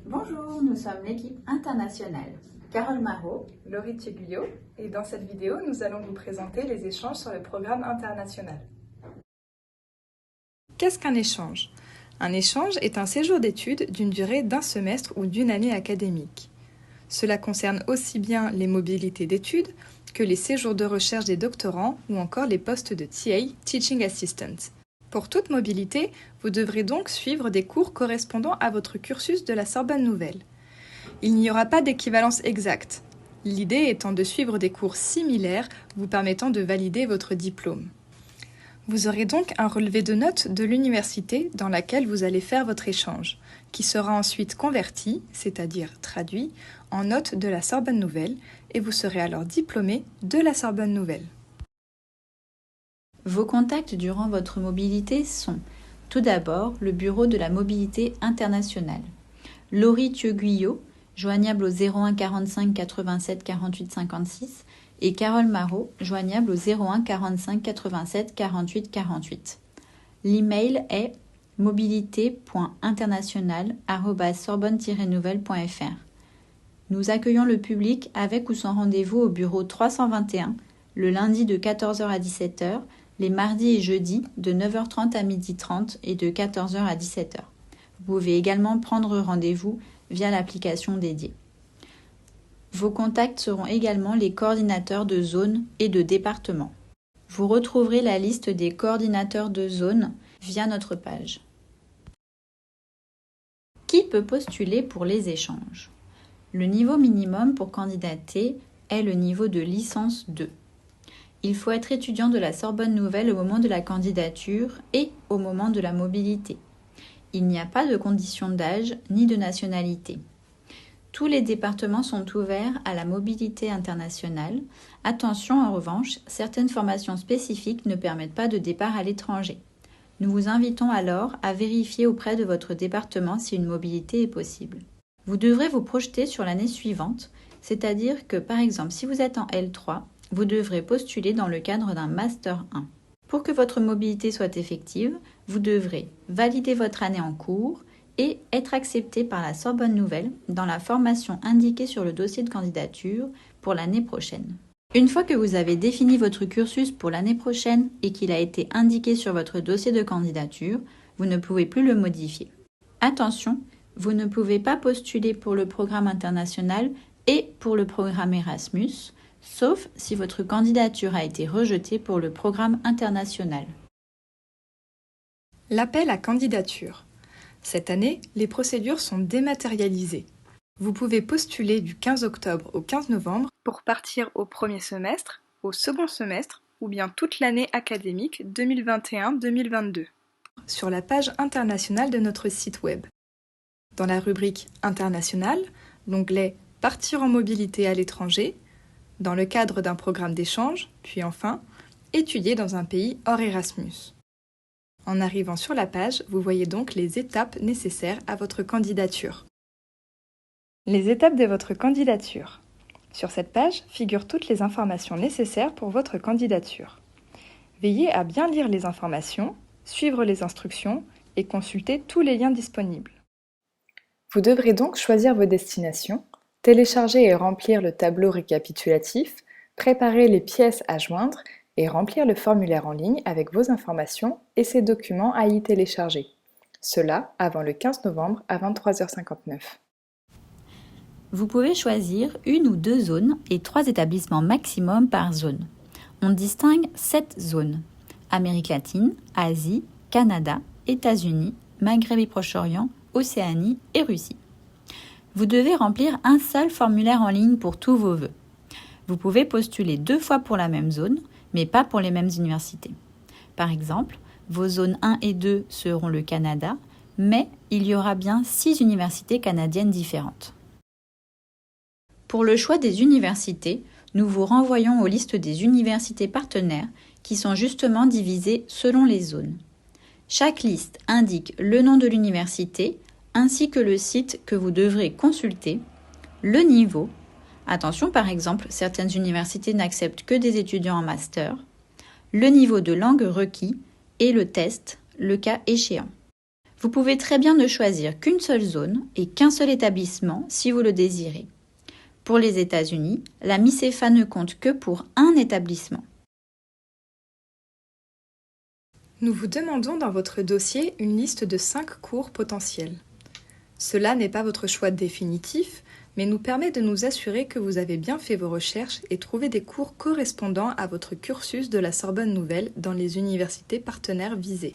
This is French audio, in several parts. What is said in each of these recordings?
Bonjour, nous sommes l'équipe internationale. Carole Marot, Laurie Thieguillot, et dans cette vidéo, nous allons vous présenter les échanges sur le programme international. Qu'est-ce qu'un échange? Un échange est un séjour d'études d'une durée d'un semestre ou d'une année académique. Cela concerne aussi bien les mobilités d'études que les séjours de recherche des doctorants ou encore les postes de TA, Teaching Assistant. Pour toute mobilité, vous devrez donc suivre des cours correspondant à votre cursus de la Sorbonne Nouvelle. Il n'y aura pas d'équivalence exacte, l'idée étant de suivre des cours similaires vous permettant de valider votre diplôme. Vous aurez donc un relevé de notes de l'université dans laquelle vous allez faire votre échange, qui sera ensuite converti, c'est-à-dire traduit, en notes de la Sorbonne Nouvelle, et vous serez alors diplômé de la Sorbonne Nouvelle. vos contacts durant votre mobilité sont tout d'abord le Bureau de la mobilité internationale. Laurie Thieguillot, joignable au 01 45 87 48 56 et Carole Marot, joignable au 01 45 87 48 48. L'email est mobilité.international@sorbonne-nouvelle.fr. Nous accueillons le public avec ou sans rendez-vous au bureau 321, le lundi de 14h à 17h, les mardis et jeudis de 9h30 à 12h30 et de 14h à 17h. Vous pouvez également prendre rendez-vous via l'application dédiée. Vos contacts seront également les coordinateurs de zone et de département. Vous retrouverez la liste des coordinateurs de zone via notre page. Qui peut postuler pour les échanges? Le niveau minimum pour candidater est le niveau de licence 2. Il faut être étudiant de la Sorbonne Nouvelle au moment de la candidature et au moment de la mobilité. Il n'y a pas de condition d'âge ni de nationalité. Tous les départements sont ouverts à la mobilité internationale. Attention en revanche, certaines formations spécifiques ne permettent pas de départ à l'étranger. Nous vous invitons alors à vérifier auprès de votre département si une mobilité est possible. Vous devrez vous projeter sur l'année suivante, c'est-à-dire que par exemple si vous êtes en L3, vous devrez postuler dans le cadre d'un Master 1. Pour que votre mobilité soit effective, vous devrez valider votre année en cours et être accepté par la Sorbonne Nouvelle dans la formation indiquée sur le dossier de candidature pour l'année prochaine. Une fois que vous avez défini votre cursus pour l'année prochaine et qu'il a été indiqué sur votre dossier de candidature, vous ne pouvez plus le modifier. Attention, vous ne pouvez pas postuler pour le programme international et pour le programme Erasmus, sauf si votre candidature a été rejetée pour le programme international. L'appel à candidature. Cette année, les procédures sont dématérialisées. Vous pouvez postuler du 15 octobre au 15 novembre pour partir au premier semestre, au second semestre ou bien toute l'année académique 2021-2022 sur la page internationale de notre site web. Dans la rubrique International, l'onglet Partir en mobilité à l'étranger, dans le cadre d'un programme d'échange, puis enfin, étudier dans un pays hors Erasmus. En arrivant sur la page, vous voyez donc les étapes nécessaires à votre candidature. Les étapes de votre candidature. Sur cette page figurent toutes les informations nécessaires pour votre candidature. Veillez à bien lire les informations, suivre les instructions et consulter tous les liens disponibles. Vous devrez donc choisir vos destinations, télécharger et remplir le tableau récapitulatif, préparer les pièces à joindre et remplir le formulaire en ligne avec vos informations et ces documents à y télécharger. Cela avant le 15 novembre à 23h59. Vous pouvez choisir une ou deux zones et 3 établissements maximum par zone. On distingue 7 zones: Amérique latine, Asie, Canada, États-Unis, Maghreb et Proche-Orient, Océanie et Russie. Vous devez remplir un seul formulaire en ligne pour tous vos vœux. Vous pouvez postuler 2 fois pour la même zone, mais pas pour les mêmes universités. Par exemple, vos zones 1 et 2 seront le Canada, mais il y aura bien 6 universités canadiennes différentes. Pour le choix des universités, nous vous renvoyons aux listes des universités partenaires qui sont justement divisées selon les zones. Chaque liste indique le nom de l'université ainsi que le site que vous devrez consulter, le niveau. Attention, par exemple, certaines universités n'acceptent que des étudiants en master, le niveau de langue requis et le test, le cas échéant. Vous pouvez très bien ne choisir qu'une seule zone et qu'un seul établissement si vous le désirez. Pour les États-Unis, la MICEFA ne compte que pour un établissement. Nous vous demandons dans votre dossier une liste de 5 cours potentiels. Cela n'est pas votre choix définitif, mais nous permet de nous assurer que vous avez bien fait vos recherches et trouvé des cours correspondant à votre cursus de la Sorbonne Nouvelle dans les universités partenaires visées.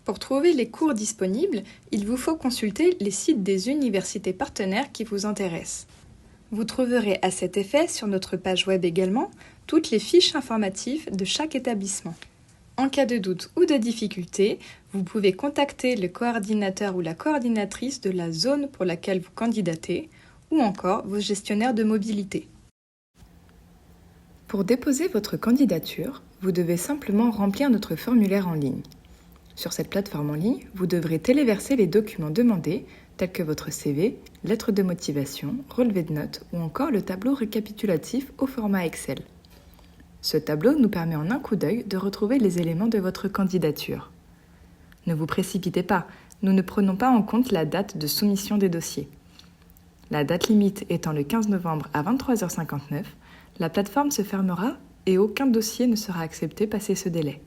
Pour trouver les cours disponibles, il vous faut consulter les sites des universités partenaires qui vous intéressent. Vous trouverez à cet effet sur notre page web également toutes les fiches informatives de chaque établissement. En cas de doute ou de difficulté, vous pouvez contacter le coordinateur ou la coordinatrice de la zone pour laquelle vous candidatez ou encore vos gestionnaires de mobilité. Pour déposer votre candidature, vous devez simplement remplir notre formulaire en ligne. Sur cette plateforme en ligne, vous devrez téléverser les documents demandés, tels que votre CV, lettre de motivation, relevé de notes ou encore le tableau récapitulatif au format Excel. Ce tableau nous permet en un coup d'œil de retrouver les éléments de votre candidature. Ne vous précipitez pas, nous ne prenons pas en compte la date de soumission des dossiers. La date limite étant le 15 novembre à 23h59, la plateforme se fermera et aucun dossier ne sera accepté passé ce délai.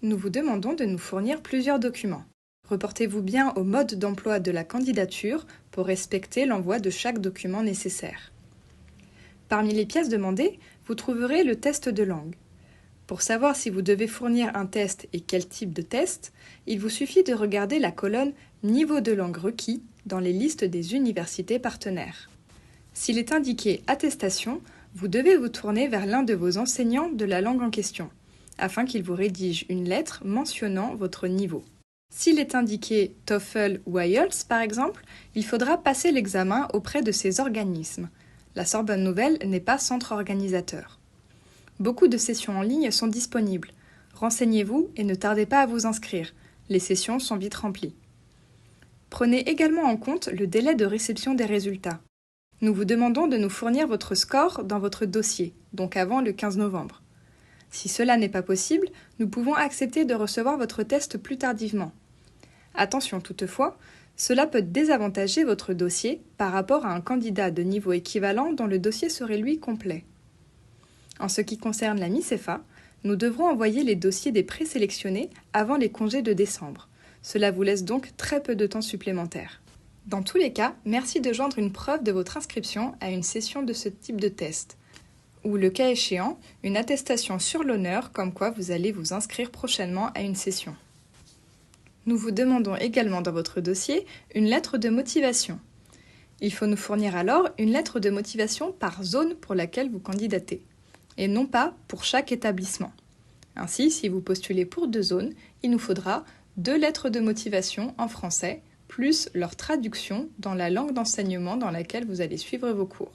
Nous vous demandons de nous fournir plusieurs documents. Reportez-vous bien au mode d'emploi de la candidature pour respecter l'envoi de chaque document nécessaire. Parmi les pièces demandées, vous trouverez le test de langue. Pour savoir si vous devez fournir un test et quel type de test, il vous suffit de regarder la colonne « Niveau de langue requis » dans les listes des universités partenaires. S'il est indiqué « Attestation », vous devez vous tourner vers l'un de vos enseignants de la langue en question, afin qu'il vous rédige une lettre mentionnant votre niveau. S'il est indiqué TOEFL ou IELTS par exemple, il faudra passer l'examen auprès de ces organismes. La Sorbonne Nouvelle n'est pas centre organisateur. Beaucoup de sessions en ligne sont disponibles. Renseignez-vous et ne tardez pas à vous inscrire. Les sessions sont vite remplies. Prenez également en compte le délai de réception des résultats. Nous vous demandons de nous fournir votre score dans votre dossier, donc avant le 15 novembre. Si cela n'est pas possible, nous pouvons accepter de recevoir votre test plus tardivement. Attention toutefois, cela peut désavantager votre dossier par rapport à un candidat de niveau équivalent dont le dossier serait lui complet. En ce qui concerne la MICEFA, nous devrons envoyer les dossiers des présélectionnés avant les congés de décembre. Cela vous laisse donc très peu de temps supplémentaire. Dans tous les cas, merci de joindre une preuve de votre inscription à une session de ce type de test, ou le cas échéant, une attestation sur l'honneur comme quoi vous allez vous inscrire prochainement à une session. Nous vous demandons également dans votre dossier une lettre de motivation. Il faut nous fournir alors une lettre de motivation par zone pour laquelle vous candidatez, et non pas pour chaque établissement. Ainsi, si vous postulez pour 2 zones, il nous faudra 2 lettres de motivation en français, plus leur traduction dans la langue d'enseignement dans laquelle vous allez suivre vos cours.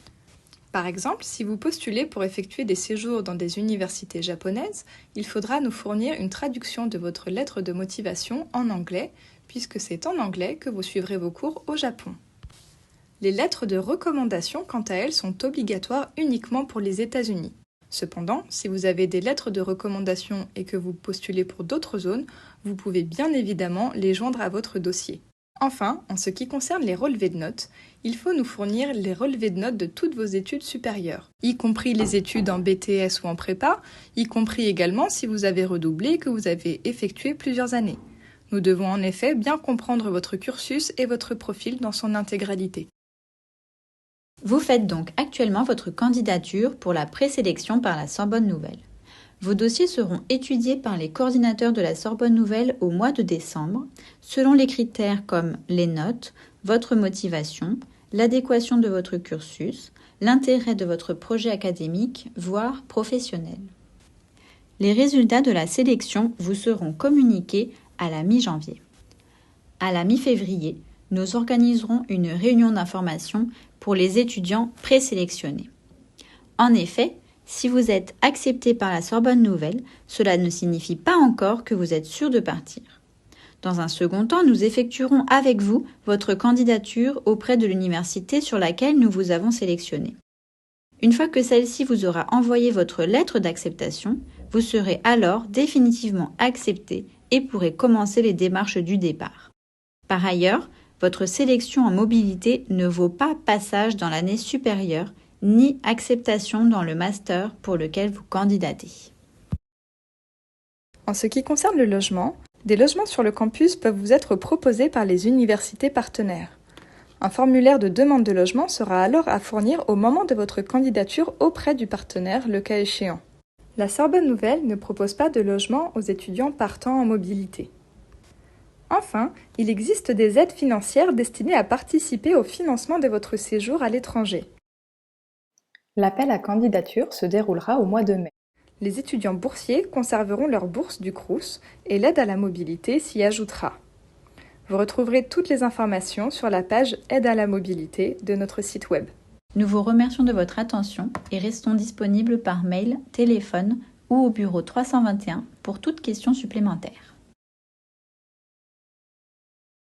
Par exemple, si vous postulez pour effectuer des séjours dans des universités japonaises, il faudra nous fournir une traduction de votre lettre de motivation en anglais, puisque c'est en anglais que vous suivrez vos cours au Japon. Les lettres de recommandation, quant à elles, sont obligatoires uniquement pour les États-Unis. Cependant, si vous avez des lettres de recommandation et que vous postulez pour d'autres zones, vous pouvez bien évidemment les joindre à votre dossier. Enfin, en ce qui concerne les relevés de notes, il faut nous fournir les relevés de notes de toutes vos études supérieures, y compris les études en BTS ou en prépa, y compris également si vous avez redoublé et que vous avez effectué plusieurs années. Nous devons en effet bien comprendre votre cursus et votre profil dans son intégralité. Vous faites donc actuellement votre candidature pour la présélection par la Sorbonne Nouvelle. Vos dossiers seront étudiés par les coordinateurs de la Sorbonne Nouvelle au mois de décembre, selon les critères comme les notes, votre motivation, l'adéquation de votre cursus, l'intérêt de votre projet académique, voire professionnel. Les résultats de la sélection vous seront communiqués à la mi-janvier. À la mi-février, nous organiserons une réunion d'information pour les étudiants présélectionnés. En effet, si vous êtes accepté par la Sorbonne Nouvelle, cela ne signifie pas encore que vous êtes sûr de partir. Dans un second temps, nous effectuerons avec vous votre candidature auprès de l'université sur laquelle nous vous avons sélectionné. Une fois que celle-ci vous aura envoyé votre lettre d'acceptation, vous serez alors définitivement accepté et pourrez commencer les démarches du départ. Par ailleurs, votre sélection en mobilité ne vaut pas passage dans l'année supérieure ni acceptation dans le master pour lequel vous candidatez. En ce qui concerne le logement, des logements sur le campus peuvent vous être proposés par les universités partenaires. Un formulaire de demande de logement sera alors à fournir au moment de votre candidature auprès du partenaire, le cas échéant. La Sorbonne Nouvelle ne propose pas de logement aux étudiants partant en mobilité. Enfin, il existe des aides financières destinées à participer au financement de votre séjour à l'étranger. L'appel à candidature se déroulera au mois de mai. Les étudiants boursiers conserveront leur bourse du Crous et l'aide à la mobilité s'y ajoutera. Vous retrouverez toutes les informations sur la page Aide à la mobilité de notre site web. Nous vous remercions de votre attention et restons disponibles par mail, téléphone ou au bureau 321 pour toute question supplémentaire.